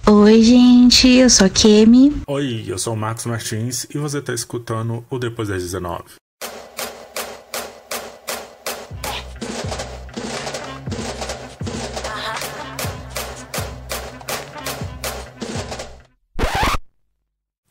Oi, gente, eu sou a Kemi. Oi, eu sou o Marcos Martins e você tá escutando o Depois das 19.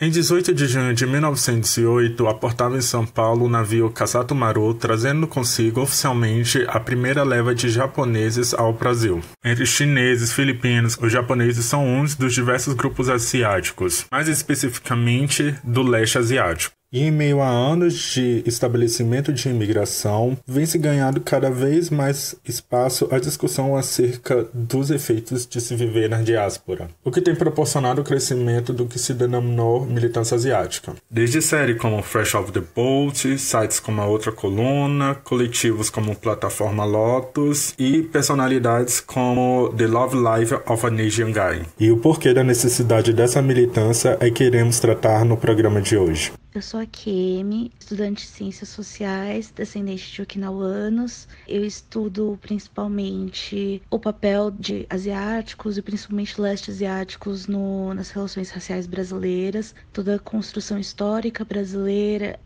Em 18 de junho de 1908, aportava em São Paulo o navio Kasato Maru, trazendo consigo oficialmente a primeira leva de japoneses ao Brasil. Entre chineses, filipinos, os japoneses são uns dos diversos grupos asiáticos, mais especificamente do leste asiático. E em meio a anos de estabelecimento de imigração, vem se ganhando cada vez mais espaço a discussão acerca dos efeitos de se viver na diáspora, o que tem proporcionado o crescimento do que se denominou militância asiática. Desde séries como Fresh Off the Boat, sites como A Outra Coluna, coletivos como Plataforma Lotus e personalidades como The Love Life of an Asian Guy. E o porquê da necessidade dessa militância é que iremos tratar no programa de hoje. Eu sou a Kemi, estudante de Ciências Sociais, descendente de okinawanos. Eu estudo principalmente o papel de asiáticos e principalmente leste asiáticos nas relações raciais brasileiras. Toda a construção histórica brasileira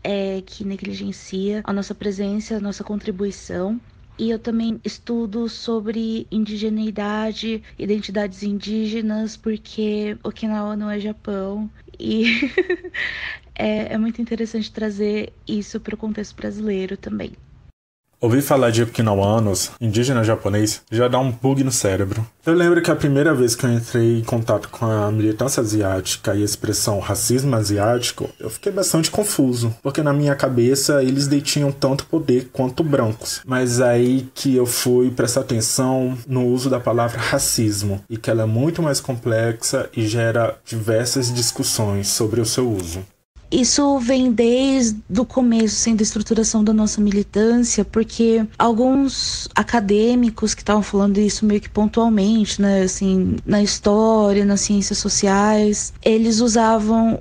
que negligencia a nossa presença, a nossa contribuição. E eu também estudo sobre indigeneidade, identidades indígenas, porque Okinawa não é Japão. E é muito interessante trazer isso para o contexto brasileiro também. Ouvir falar de okinawanos, indígena japonês, já dá um bug no cérebro. Eu lembro que a primeira vez que eu entrei em contato com a militância asiática e a expressão racismo asiático, eu fiquei bastante confuso, porque na minha cabeça eles detinham tanto poder quanto brancos. Mas aí que eu fui prestar atenção no uso da palavra racismo, e que ela é muito mais complexa e gera diversas discussões sobre o seu uso. Isso vem desde o começo, assim, da estruturação da nossa militância, porque alguns acadêmicos que estavam falando isso meio que pontualmente, né, assim, na história, nas ciências sociais, eles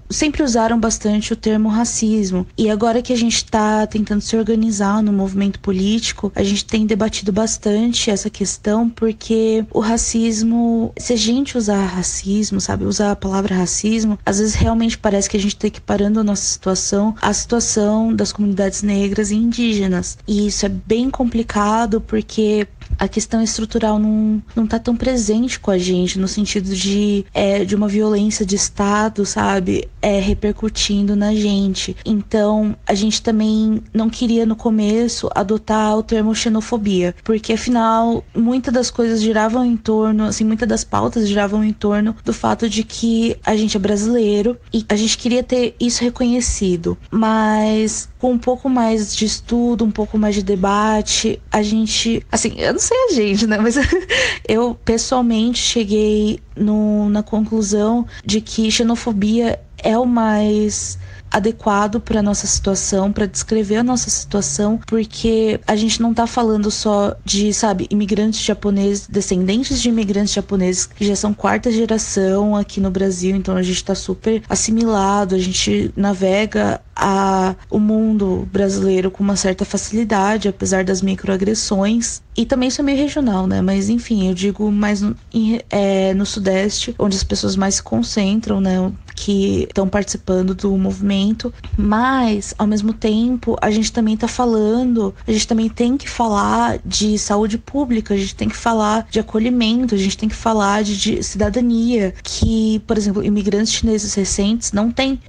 sempre usaram bastante o termo racismo. E agora que a gente está tentando se organizar no movimento político, a gente tem debatido bastante essa questão, porque o racismo, se a gente usar racismo, sabe, usar a palavra racismo, às vezes realmente parece que a gente está equiparando a nossa situação à situação das comunidades negras e indígenas. E isso é bem complicado porque a questão estrutural não tá tão presente com a gente, no sentido de uma violência de Estado, sabe, repercutindo na gente. Então, a gente também não queria, no começo, adotar o termo xenofobia, porque, afinal, muitas das coisas giravam em torno, assim, muitas das pautas giravam em torno do fato de que a gente é brasileiro e a gente queria ter isso reconhecido. Mas, com um pouco mais de estudo, um pouco mais de debate, a gente, assim, eu não sei a gente, né, mas eu pessoalmente cheguei na conclusão de que xenofobia é o mais adequado para nossa situação, para descrever a nossa situação, porque a gente não tá falando só de, sabe, imigrantes japoneses, descendentes de imigrantes japoneses que já são quarta geração aqui no Brasil, então a gente tá super assimilado, a gente navega o mundo brasileiro com uma certa facilidade, apesar das microagressões. E também isso é meio regional, né? Mas enfim, eu digo mais no Sudeste, onde as pessoas mais se concentram, né? Que estão participando do movimento. Mas, ao mesmo tempo, a gente também tem que falar de saúde pública, a gente tem que falar de acolhimento, a gente tem que falar de cidadania, que, por exemplo, imigrantes chineses recentes não têm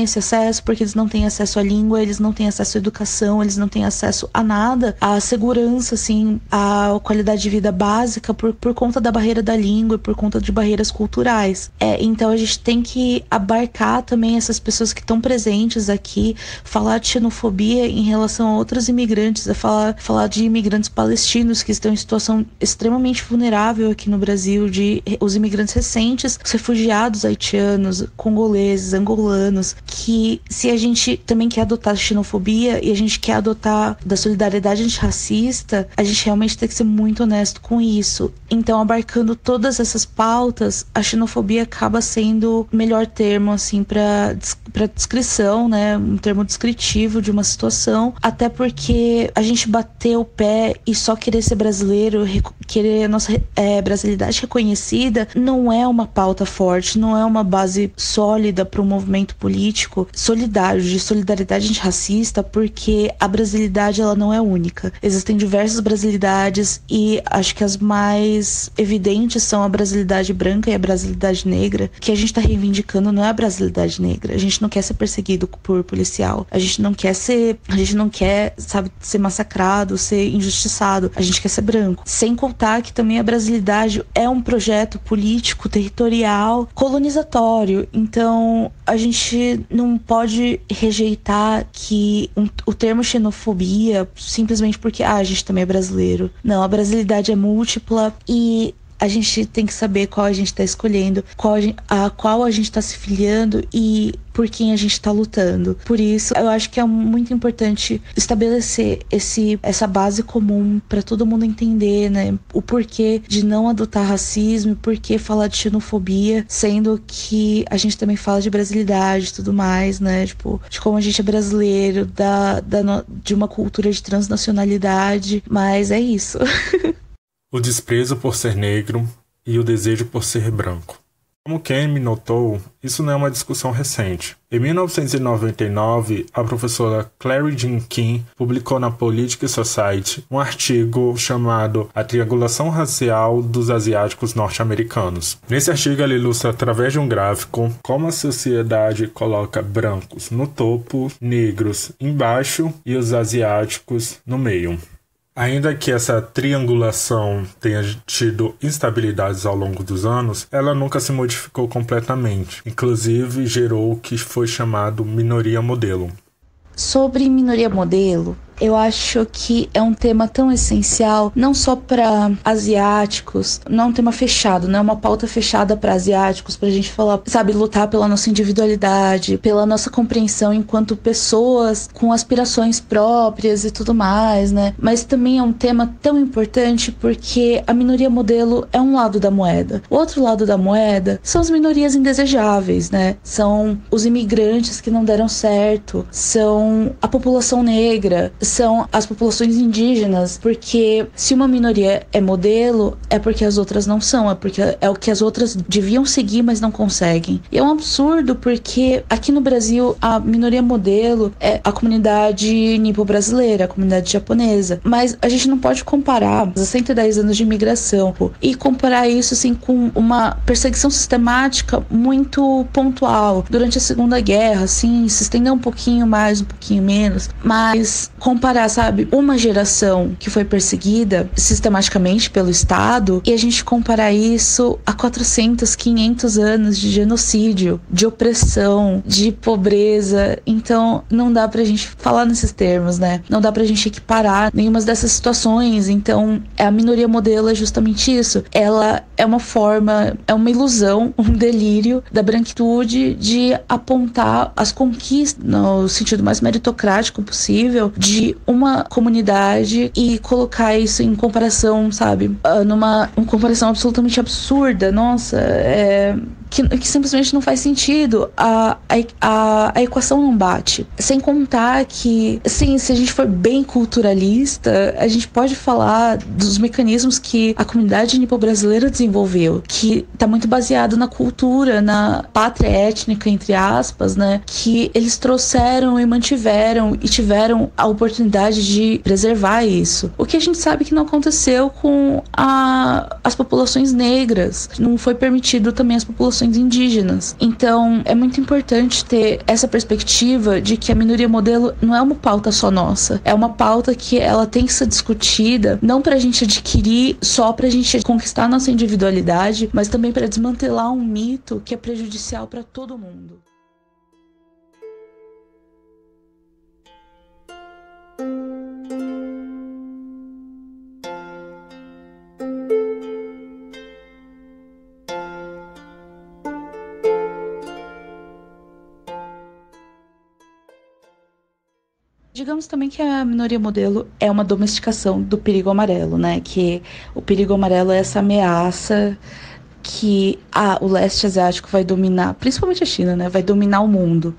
esse acesso, porque eles não têm acesso à língua, eles não têm acesso à educação, eles não têm acesso a nada, à segurança, assim, à qualidade de vida básica por conta da barreira da língua e por conta de barreiras culturais. Então a gente tem que abarcar também essas pessoas que estão presentes aqui, falar de xenofobia em relação a outros imigrantes, falar de imigrantes palestinos que estão em situação extremamente vulnerável aqui no Brasil, de os imigrantes recentes, os refugiados haitianos, congoleses, angolanos, que se a gente também quer adotar xenofobia e a gente quer adotar da solidariedade antirracista, a gente realmente tem que ser muito honesto com isso. Então, abarcando todas essas pautas, a xenofobia acaba sendo melhor termo assim para descrição, né, um termo descritivo de uma situação, até porque a gente bater o pé e só querer ser brasileiro, querer a nossa brasilidade reconhecida, não é uma pauta forte, não é uma base sólida para um movimento político solidário, de solidariedade antirracista, porque a brasilidade ela não é única. Existem diversas brasilidades e acho que as mais evidentes são a brasilidade branca e a brasilidade negra. Que a gente tá reivindicando não é a brasilidade negra. A gente não quer ser perseguido por policial. A gente não quer, sabe, ser massacrado, ser injustiçado. A gente quer ser branco. Sem contar que também a brasilidade é um projeto político, territorial, colonizatório. Então, a gente não pode rejeitar que o termo xenofobia simplesmente porque a gente também é brasileiro. Não, a brasilidade é múltipla e a gente tem que saber qual a gente está escolhendo, a qual a gente está se filiando e por quem a gente está lutando. Por isso, eu acho que é muito importante estabelecer essa base comum para todo mundo entender, né? O porquê de não adotar racismo, o porquê falar de xenofobia, sendo que a gente também fala de brasilidade e tudo mais, né? Tipo, de como a gente é brasileiro, de uma cultura de transnacionalidade, mas é isso. O desprezo por ser negro e o desejo por ser branco. Como Kemi notou, isso não é uma discussão recente. Em 1999, a professora Clary Jean King publicou na Political Society um artigo chamado A Triangulação Racial dos Asiáticos Norte-Americanos. Nesse artigo, ela ilustra através de um gráfico como a sociedade coloca brancos no topo, negros embaixo e os asiáticos no meio. Ainda que essa triangulação tenha tido instabilidades ao longo dos anos, ela nunca se modificou completamente. Inclusive, gerou o que foi chamado minoria modelo. Sobre minoria modelo, eu acho que é um tema tão essencial, não só para asiáticos, não é um tema fechado, não é uma pauta fechada para asiáticos, pra gente falar, sabe, lutar pela nossa individualidade, pela nossa compreensão enquanto pessoas com aspirações próprias e tudo mais, né? Mas também é um tema tão importante porque a minoria modelo é um lado da moeda. O outro lado da moeda são as minorias indesejáveis, né? São os imigrantes que não deram certo, são a população negra, são as populações indígenas, porque se uma minoria é modelo, é porque as outras não são, é porque é o que as outras deviam seguir, mas não conseguem. E é um absurdo, porque aqui no Brasil, a minoria modelo é a comunidade nipo-brasileira, a comunidade japonesa, mas a gente não pode comparar os 110 anos de imigração e comparar isso, assim, com uma perseguição sistemática muito pontual durante a Segunda Guerra, assim, se estender um pouquinho mais, um pouquinho menos, mas comparar, sabe, uma geração que foi perseguida sistematicamente pelo Estado e a gente comparar isso a 400, 500 anos de genocídio, de opressão, de pobreza. Então, não dá pra gente falar nesses termos, né? Não dá pra gente equiparar nenhuma dessas situações. Então, a minoria modelo é justamente isso. Ela é uma forma, é uma ilusão, um delírio da branquitude de apontar as conquistas, no sentido mais meritocrático possível, de uma comunidade e colocar isso em comparação, sabe, numa comparação absolutamente absurda, nossa, que simplesmente não faz sentido, a equação não bate. Sem contar que, assim, se a gente for bem culturalista, a gente pode falar dos mecanismos que a comunidade nipo-brasileira desenvolveu, que tá muito baseado na cultura, na pátria étnica, entre aspas, né, que eles trouxeram e mantiveram e tiveram a oportunidade de preservar isso. O que a gente sabe que não aconteceu com as populações negras, não foi permitido também as populações indígenas. Então, é muito importante ter essa perspectiva de que a minoria modelo não é uma pauta só nossa, é uma pauta que ela tem que ser discutida, não pra gente adquirir, só pra gente conquistar a nossa individualidade, mas também para desmantelar um mito que é prejudicial para todo mundo. Digamos também que a minoria modelo é uma domesticação do perigo amarelo, né? Que o perigo amarelo é essa ameaça que o leste asiático vai dominar, principalmente a China, né? Vai dominar o mundo.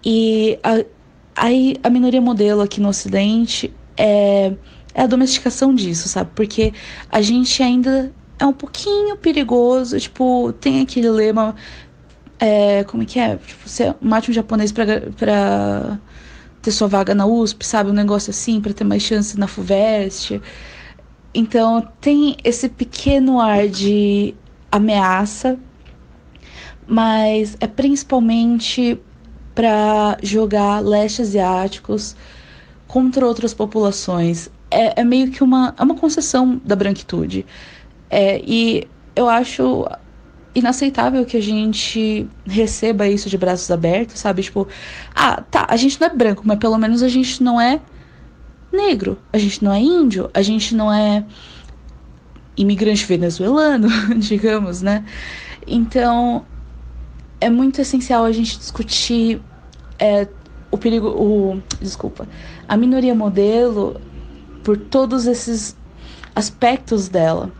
E aí a minoria modelo aqui no Ocidente é a domesticação disso, sabe? Porque a gente ainda é um pouquinho perigoso, tipo, tem aquele lema, como é que é? Tipo, você mate um japonês pra ter sua vaga na USP, sabe? Um negócio assim, pra ter mais chance na FUVEST. Então, tem esse pequeno ar de ameaça, mas é principalmente para jogar leste asiáticos contra outras populações. É meio que uma concessão da branquitude. E eu acho inaceitável que a gente receba isso de braços abertos, sabe? Tipo, tá, a gente não é branco, mas pelo menos a gente não é negro, a gente não é índio, a gente não é imigrante venezuelano, digamos, né? Então, é muito essencial a gente discutir a minoria modelo por todos esses aspectos dela.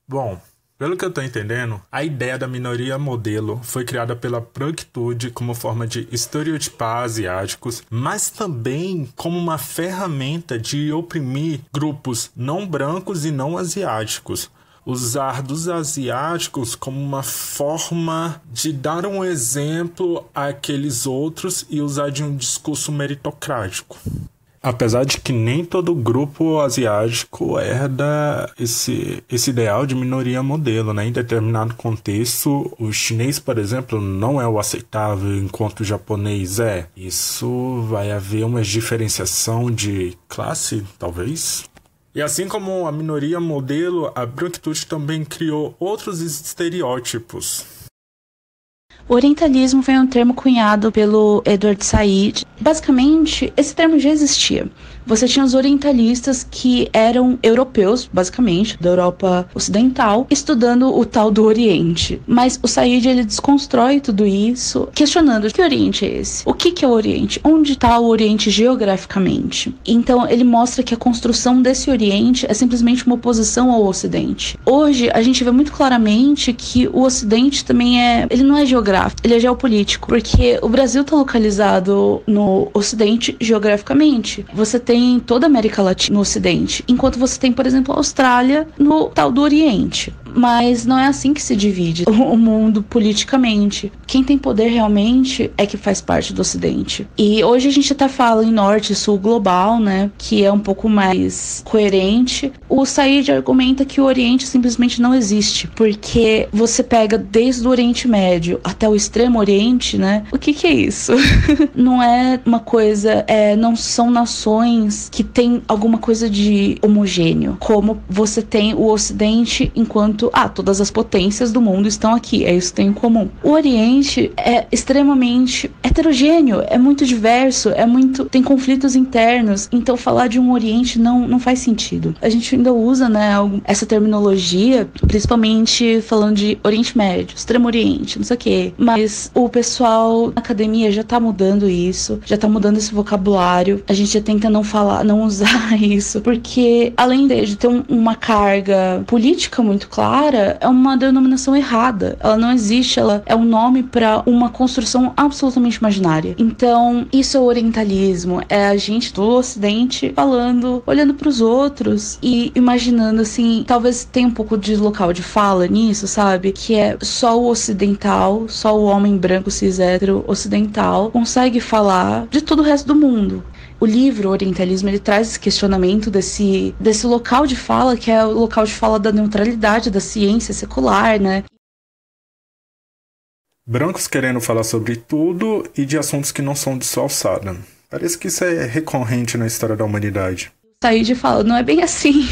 Bom, pelo que eu tô entendendo, a ideia da minoria modelo foi criada pela branquitude como forma de estereotipar asiáticos, mas também como uma ferramenta de oprimir grupos não brancos e não asiáticos. Usar dos asiáticos como uma forma de dar um exemplo àqueles outros e usar de um discurso meritocrático. Apesar de que nem todo grupo asiático herda esse ideal de minoria modelo, né? Em determinado contexto, o chinês, por exemplo, não é o aceitável, enquanto o japonês é. Isso vai haver uma diferenciação de classe, talvez? E assim como a minoria modelo, a branquitude também criou outros estereótipos. O orientalismo foi um termo cunhado pelo Edward Said. Basicamente, esse termo já existia. Você tinha os orientalistas que eram europeus, basicamente, da Europa Ocidental, estudando o tal do Oriente. Mas o Said, ele desconstrói tudo isso, questionando: que Oriente é esse? O que é o Oriente? Onde está o Oriente geograficamente? Então, ele mostra que a construção desse Oriente é simplesmente uma oposição ao Ocidente. Hoje, a gente vê muito claramente que o Ocidente também ele não é geográfico, ele é geopolítico, porque o Brasil está localizado no Ocidente geograficamente. Você tem toda a América Latina no Ocidente, enquanto você tem, por exemplo, a Austrália no tal do Oriente. Mas não é assim que se divide o mundo politicamente. Quem tem poder realmente é que faz parte do Ocidente. E hoje a gente até fala em Norte e Sul global, né, que é um pouco mais coerente. O Said argumenta que o Oriente simplesmente não existe, porque você pega desde o Oriente Médio até o Extremo Oriente, né? O que é isso? Não é uma coisa, não são nações que têm alguma coisa de homogêneo, como você tem o Ocidente enquanto todas as potências do mundo estão aqui, isso que tem em comum. O Oriente é extremamente heterogêneo, é muito diverso, tem conflitos internos, então falar de um Oriente não faz sentido. A gente ainda usa, né, essa terminologia, principalmente falando de Oriente Médio, Extremo Oriente, não sei o quê, mas o pessoal na academia já tá mudando isso, já tá mudando esse vocabulário, a gente já tenta não usar isso, porque além de ter uma carga política muito clara, é uma denominação errada. Ela não existe, ela é um nome para uma construção absolutamente imaginária. Então, isso é o orientalismo, é a gente do Ocidente falando, olhando para os outros e imaginando assim, talvez tenha um pouco de local de fala nisso, sabe? Que é só o ocidental, só o homem branco cis hétero ocidental consegue falar de todo o resto do mundo. O livro o Orientalismo, ele traz esse questionamento desse local de fala, que é o local de fala da neutralidade, da ciência secular, né? Brancos querendo falar sobre tudo e de assuntos que não são de sua alçada. Parece que isso é recorrente na história da humanidade. Said fala, não é bem assim.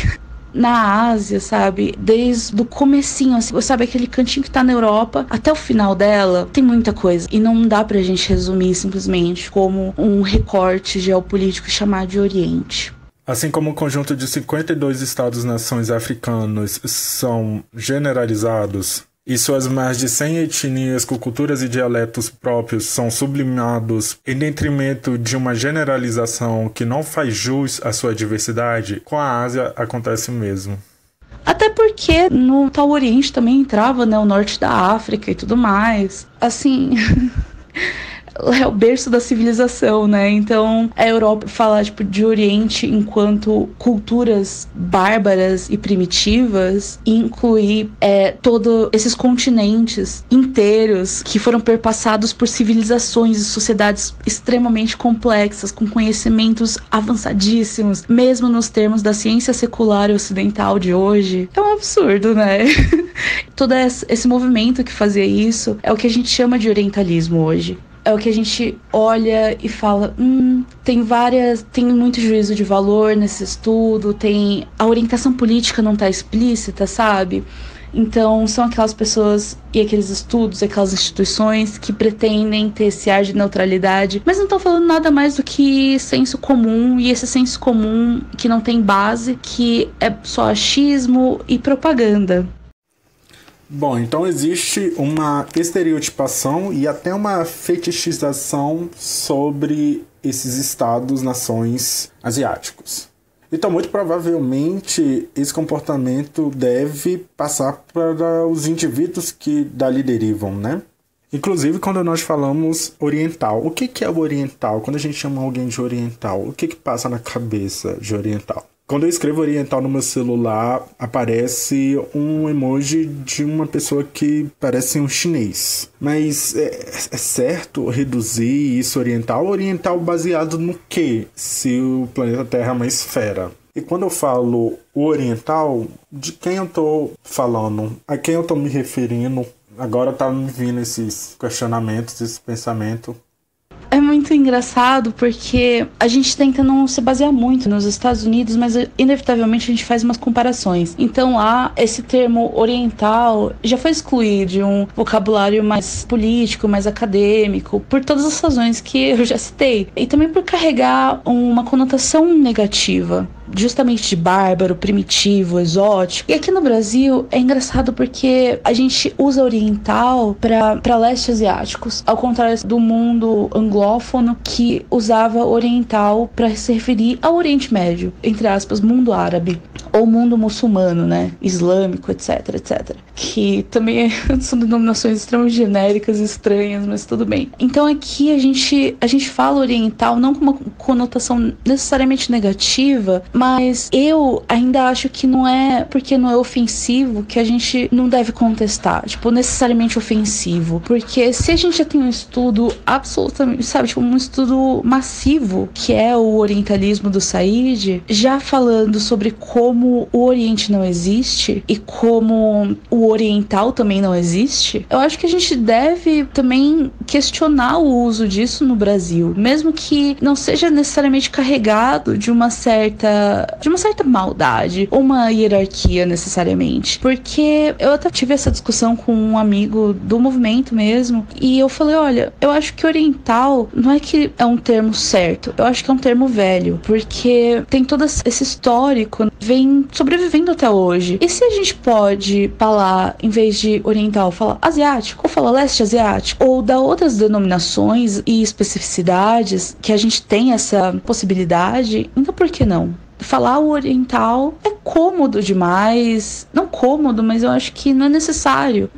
Na Ásia, sabe, desde o comecinho, assim, sabe, aquele cantinho que tá na Europa, até o final dela, tem muita coisa. E não dá pra gente resumir simplesmente como um recorte geopolítico e chamar de Oriente. Assim como o conjunto de 52 estados-nações africanos são generalizados, e suas mais de 100 etnias com culturas e dialetos próprios são sublimados em detrimento de uma generalização que não faz jus à sua diversidade, com a Ásia acontece o mesmo. Até porque no tal Oriente também entrava, né, o norte da África e tudo mais. Assim, é o berço da civilização, né? Então, a Europa fala, tipo, de Oriente enquanto culturas bárbaras e primitivas, e incluir todos esses continentes inteiros que foram perpassados por civilizações e sociedades extremamente complexas, com conhecimentos avançadíssimos, mesmo nos termos da ciência secular e ocidental de hoje. É um absurdo, né? Todo esse movimento que fazia isso é o que a gente chama de orientalismo hoje. É o que a gente olha e fala, tem muito juízo de valor nesse estudo, a orientação política não está explícita, sabe? Então, são aquelas pessoas e aqueles estudos, aquelas instituições que pretendem ter esse ar de neutralidade, mas não estão falando nada mais do que senso comum, e esse senso comum que não tem base, que é só achismo e propaganda. Bom, então existe uma estereotipação e até uma fetichização sobre esses estados, nações asiáticos. Então, muito provavelmente, esse comportamento deve passar para os indivíduos que dali derivam, né? Inclusive, quando nós falamos oriental, o que é o oriental? Quando a gente chama alguém de oriental, o que passa na cabeça de oriental? Quando eu escrevo oriental no meu celular, aparece um emoji de uma pessoa que parece um chinês. Mas é certo reduzir isso oriental? Oriental baseado no quê? Se o planeta Terra é uma esfera. E quando eu falo oriental, de quem eu tô falando? A quem eu tô me referindo? Agora tá me vindo esses questionamentos, esse pensamento. É muito engraçado porque a gente tenta não se basear muito nos Estados Unidos, mas inevitavelmente a gente faz umas comparações. Então lá, esse termo oriental já foi excluído de um vocabulário mais político, mais acadêmico, por todas as razões que eu já citei. E também por carregar uma conotação negativa, justamente de bárbaro, primitivo, exótico. E aqui no Brasil é engraçado porque a gente usa oriental para leste asiáticos, ao contrário do mundo anglófono que usava oriental para se referir ao Oriente Médio, entre aspas, mundo árabe, ou mundo muçulmano, né, islâmico, etc, etc. Que também são denominações extremamente genéricas e estranhas, mas tudo bem. Então aqui a gente fala oriental não com uma conotação necessariamente negativa, mas eu ainda acho que não é porque não é ofensivo que a gente não deve contestar, tipo, necessariamente ofensivo. Porque se a gente já tem um estudo absolutamente, sabe, tipo, um estudo massivo, que é o orientalismo do Said, já falando sobre como o Oriente não existe e como o oriental também não existe, eu acho que a gente deve também questionar o uso disso no Brasil, mesmo que não seja necessariamente carregado de uma certa maldade ou uma hierarquia necessariamente, porque eu até tive essa discussão com um amigo do movimento mesmo, e eu falei, olha, eu acho que oriental não é que é um termo certo, eu acho que é um termo velho, porque tem todo esse histórico, vem sobrevivendo até hoje. E se a gente pode falar, em vez de oriental, falar asiático, ou falar leste asiático, ou dar outras denominações e especificidades, que a gente tem essa possibilidade, então por que não? Falar o oriental é cômodo demais. Não cômodo, mas eu acho que não é necessário.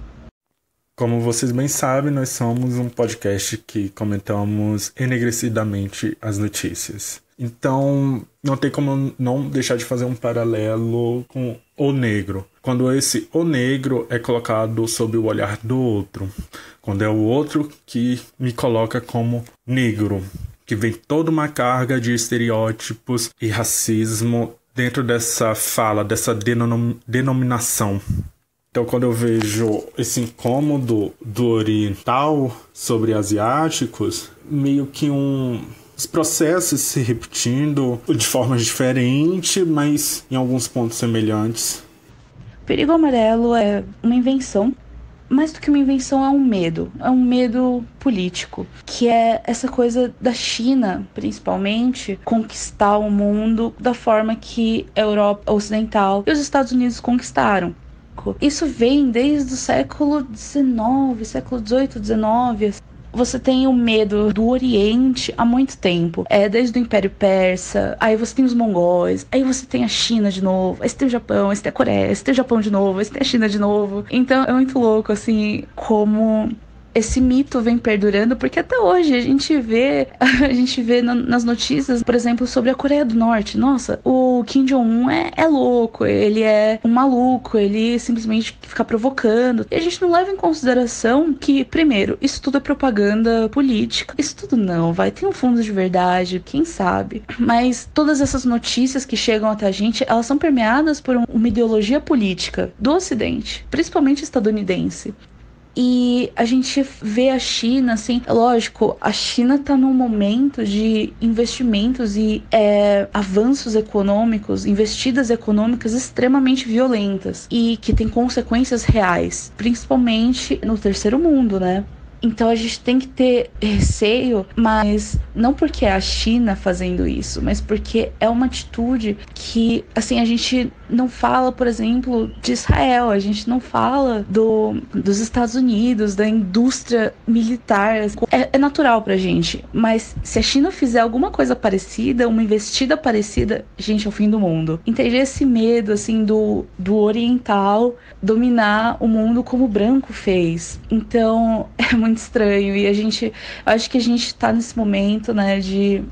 Como vocês bem sabem, nós somos um podcast que comentamos enegrecidamente as notícias. Então, não tem como não deixar de fazer um paralelo com o negro. Quando esse o negro é colocado sob o olhar do outro. Quando é o outro que me coloca como negro. Que vem toda uma carga de estereótipos e racismo dentro dessa fala, dessa denominação. Então, quando eu vejo esse incômodo do oriental sobre asiáticos, meio que os processos se repetindo de formas diferentes, mas em alguns pontos semelhantes. Perigo Amarelo é uma invenção. Mais do que uma invenção, é um medo político, que é essa coisa da China, principalmente, conquistar o mundo da forma que a Europa Ocidental e os Estados Unidos conquistaram. Isso vem desde o século XIX, século XVIII, XIX. você tem o medo do Oriente há muito tempo. Desde o Império Persa, aí você tem os mongóis, aí você tem a China de novo, aí você tem o Japão, aí você tem a Coreia, aí você tem o Japão de novo, aí você tem a China de novo. Então é muito louco, assim, como esse mito vem perdurando, porque até hoje a gente vê nas notícias, por exemplo, sobre a Coreia do Norte. Nossa, o Kim Jong-un é louco, ele é um maluco, ele simplesmente fica provocando. E a gente não leva em consideração que, primeiro, isso tudo é propaganda política. Isso tudo não, tem um fundo de verdade, quem sabe. Mas todas essas notícias que chegam até a gente, elas são permeadas por uma ideologia política do Ocidente, principalmente estadunidense. E a gente vê a China, assim, lógico, a China tá num momento de investimentos e avanços econômicos, investidas econômicas extremamente violentas e que tem consequências reais, principalmente no terceiro mundo, né? Então a gente tem que ter receio, mas não porque é a China fazendo isso, mas porque é uma atitude que, assim, a gente não fala, por exemplo, de Israel, a gente não fala dos Estados Unidos, da indústria militar. É natural pra gente, mas se a China fizer alguma coisa parecida, uma investida parecida, gente, é o fim do mundo. Entender esse medo, assim, do oriental dominar o mundo como o branco fez. Então, é muito estranho. E acho que a gente tá nesse momento, né,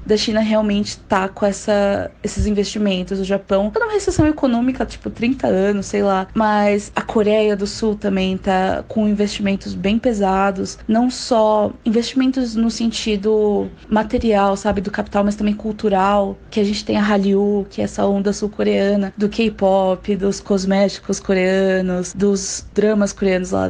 da China realmente tá com esses investimentos. O Japão tá numa recessão econômica, tipo, 30 anos, sei lá. Mas a Coreia do Sul também tá com investimentos bem pesados. Não só investimentos no sentido material, sabe, do capital, mas também cultural. Que a gente tem a Hallyu, que é essa onda sul-coreana, do K-pop, dos cosméticos coreanos, dos dramas coreanos lá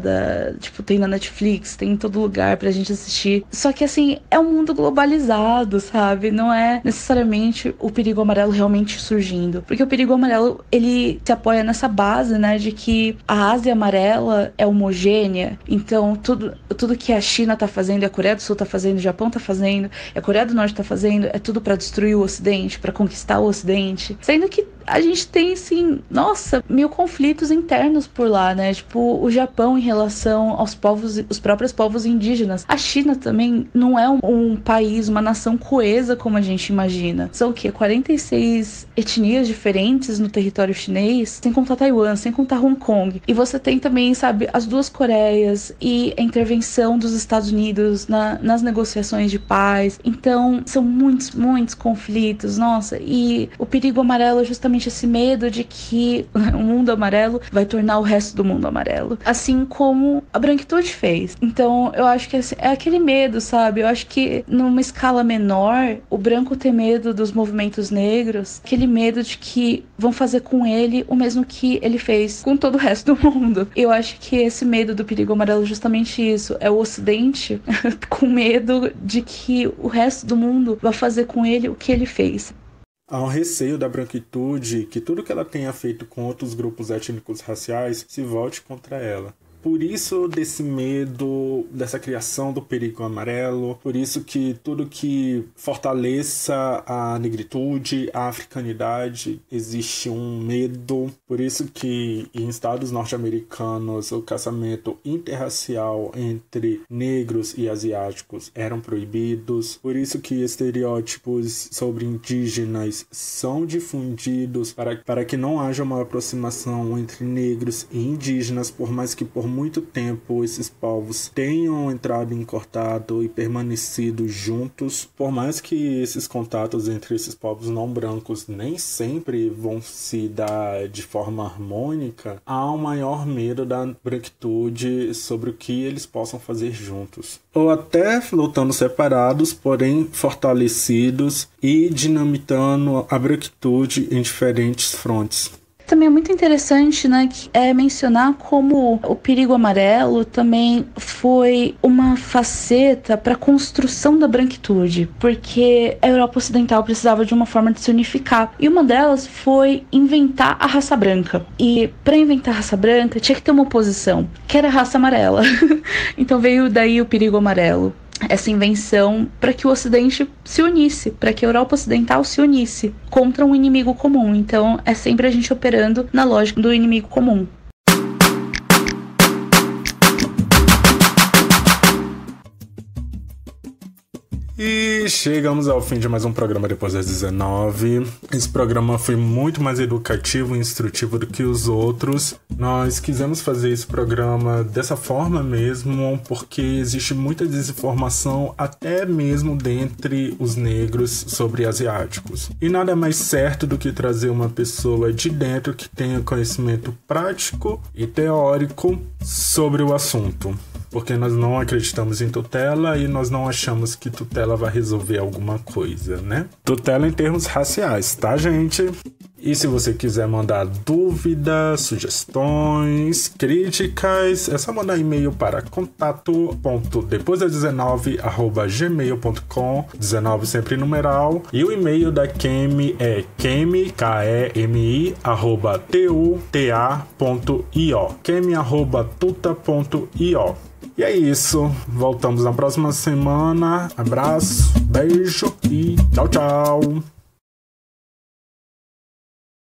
tipo, tem na Netflix, tem em todo lugar pra gente assistir. Só que, assim, é um mundo globalizado, sabe? Não é necessariamente o perigo amarelo realmente surgindo. Porque o perigo amarelo, ele se apoia nessa base, né, de que a Ásia amarela é homogênea. Então, tudo que a China tá fazendo, a Coreia do Sul tá fazendo, o Japão tá fazendo, a Coreia do Norte tá fazendo, é tudo pra destruir o Ocidente, pra conquistar o Ocidente. Sendo que a gente tem, assim, nossa, 1000 conflitos internos por lá, né? Tipo, o Japão em relação aos povos, os próprios povos indígenas. A China também não é um país, uma nação coesa como a gente imagina. São o quê? 46 etnias diferentes no território chinês, sem contar Taiwan, sem contar Hong Kong. E você tem também, sabe, as duas Coreias e a intervenção dos Estados Unidos nas negociações de paz. Então, são muitos, muitos conflitos, nossa. E o perigo amarelo é justamente esse medo de que o mundo amarelo vai tornar o resto do mundo amarelo, assim como a branquitude fez. Então eu acho que é aquele medo, sabe? Eu acho que numa escala menor, o branco tem medo dos movimentos negros, aquele medo de que vão fazer com ele o mesmo que ele fez com todo o resto do mundo. Eu acho que esse medo do perigo amarelo é justamente isso, é o Ocidente com medo de que o resto do mundo vai fazer com ele o que ele fez. Há um receio da branquitude que tudo que ela tenha feito com outros grupos étnicos raciais se volte contra ela. Por isso desse medo, dessa criação do perigo amarelo, por isso que tudo que fortaleça a negritude, a africanidade, existe um medo. Por isso que em estados norte-americanos o casamento interracial entre negros e asiáticos eram proibidos. Por isso que estereótipos sobre indígenas são difundidos para que não haja uma aproximação entre negros e indígenas, por mais que por muito tempo esses povos tenham entrado em contato e permanecido juntos, por mais que esses contatos entre esses povos não brancos nem sempre vão se dar de forma harmônica, há um maior medo da branquitude sobre o que eles possam fazer juntos. Ou até lutando separados, porém fortalecidos e dinamitando a branquitude em diferentes frontes. Também é muito interessante, né, mencionar como o perigo amarelo também foi uma faceta para a construção da branquitude, porque a Europa Ocidental precisava de uma forma de se unificar, e uma delas foi inventar a raça branca. E para inventar a raça branca tinha que ter uma oposição, que era a raça amarela. Então veio daí o perigo amarelo. Essa invenção para que o Ocidente se unisse, para que a Europa Ocidental se unisse contra um inimigo comum. Então é sempre a gente operando na lógica do inimigo comum. E chegamos ao fim de mais um programa depois das 19. Esse programa foi muito mais educativo e instrutivo do que os outros. Nós quisemos fazer esse programa dessa forma mesmo, porque existe muita desinformação até mesmo dentre os negros sobre asiáticos. E nada mais certo do que trazer uma pessoa de dentro que tenha conhecimento prático e teórico sobre o assunto. Porque nós não acreditamos em tutela e nós não achamos que tutela vai resolver alguma coisa, né? Tutela em termos raciais, tá, gente? E se você quiser mandar dúvidas, sugestões, críticas, é só mandar e-mail para contato.depoisdas19@gmail.com, 19 sempre numeral. E o e-mail da Kemi é kemi@tuta.io, kemi@tuta.io. E é isso. Voltamos na próxima semana. Abraço, beijo e tchau, tchau.